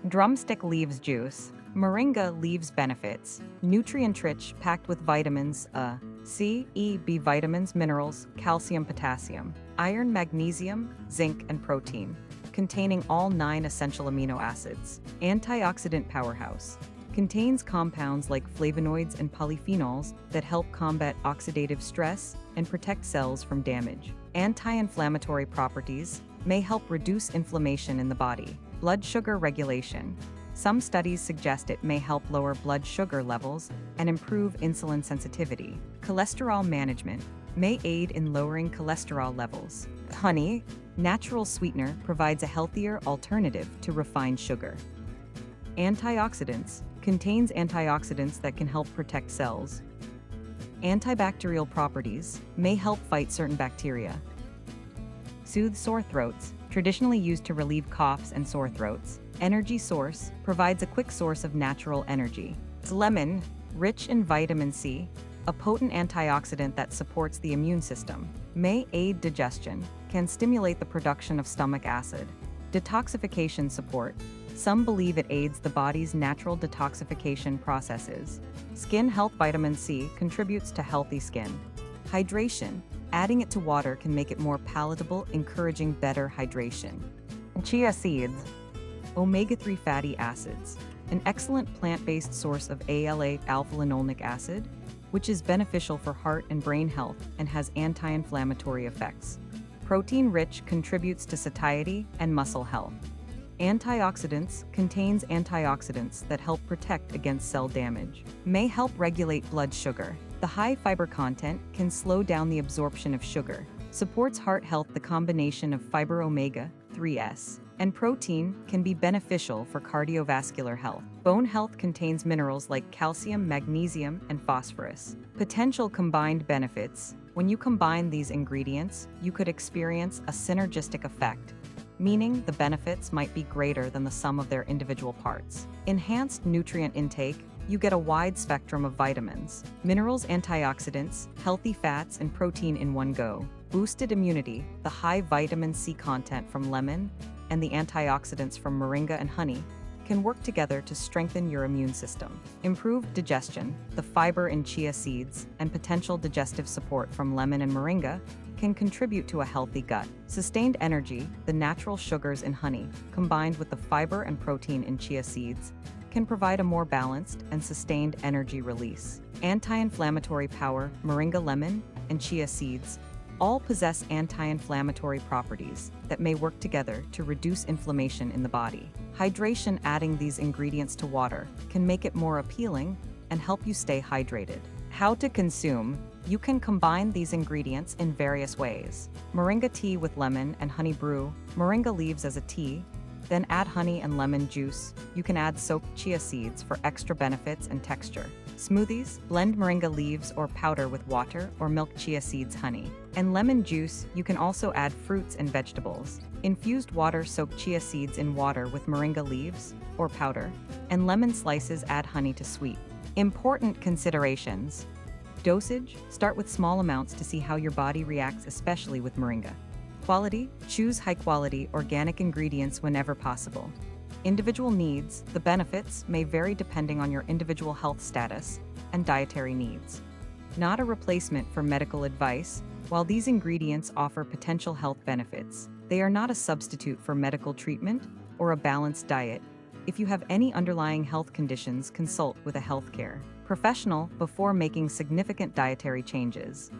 Drumstick Leaves Juice. Moringa leaves benefits. Nutrient-rich, packed with vitamins A, C, E, B vitamins, minerals, calcium, potassium, iron, magnesium, zinc, and protein. Containing all 9 essential amino acids. Antioxidant powerhouse. Contains compounds like flavonoids and polyphenols that help combat oxidative stress and protect cells from damage. Anti-inflammatory properties may help reduce inflammation in the body. Blood sugar regulation. Some studies suggest it may help lower blood sugar levels and improve insulin sensitivity. Cholesterol management may aid in lowering cholesterol levels. Honey, natural sweetener, provides a healthier alternative to refined sugar. Antioxidants, contains antioxidants that can help protect cells. Antibacterial properties, may help fight certain bacteria. Soothe sore throats, traditionally used to relieve coughs and sore throats. Energy source, provides a quick source of natural energy. Lemon, rich in vitamin C, a potent antioxidant that supports the immune system. May aid digestion, can stimulate the production of stomach acid. Detoxification support, some believe it aids the body's natural detoxification processes. Skin health, vitamin C contributes to healthy skin. Hydration, adding it to water can make it more palatable, encouraging better hydration. Chia seeds, omega-3 fatty acids, an excellent plant-based source of ALA, alpha-linolenic acid, which is beneficial for heart and brain health and has anti-inflammatory effects. Protein-rich, contributes to satiety and muscle health. Antioxidants, contains antioxidants that help protect against cell damage. May help regulate blood sugar. The high fiber content can slow down the absorption of sugar. Supports heart health. The combination of fiber, omega-3s, and protein can be beneficial for cardiovascular health. Bone health, contains minerals like calcium, magnesium, and phosphorus. Potential combined benefits. When you combine these ingredients, you could experience a synergistic effect, meaning the benefits might be greater than the sum of their individual parts. Enhanced nutrient intake. You get a wide spectrum of vitamins, minerals, antioxidants, healthy fats, and protein in one go. Boosted immunity. The high vitamin C content from lemon and the antioxidants from moringa and honey can work together to strengthen your immune system. Improved digestion. The fiber in chia seeds and potential digestive support from lemon and moringa can contribute to a healthy gut. Sustained energy. The natural sugars in honey, combined with the fiber and protein in chia seeds, can provide a more balanced and sustained energy release. Anti-inflammatory power. Moringa, lemon, and chia seeds all possess anti-inflammatory properties that may work together to reduce inflammation in the body. Hydration. Adding these ingredients to water can make it more appealing and help you stay hydrated. How to consume. You can combine these ingredients in various ways. Moringa tea with lemon and honey brew. Moringa leaves as a tea, then add honey and lemon juice. You can add soaked chia seeds for extra benefits and texture. Smoothies. Blend moringa leaves or powder with water or milk, chia seeds, honey, and lemon juice. You can also add fruits and vegetables. Infused water. Soak chia seeds in water with moringa leaves or powder, and lemon slices. Add honey to sweet. Important considerations. Dosage. Start with small amounts to see how your body reacts, especially with moringa. Quality. Choose high-quality, organic ingredients whenever possible. Individual needs. The benefits may vary depending on your individual health status and dietary needs. Not a replacement for medical advice. While these ingredients offer potential health benefits, they are not a substitute for medical treatment or a balanced diet. If you have any underlying health conditions, consult with a healthcare professional before making significant dietary changes.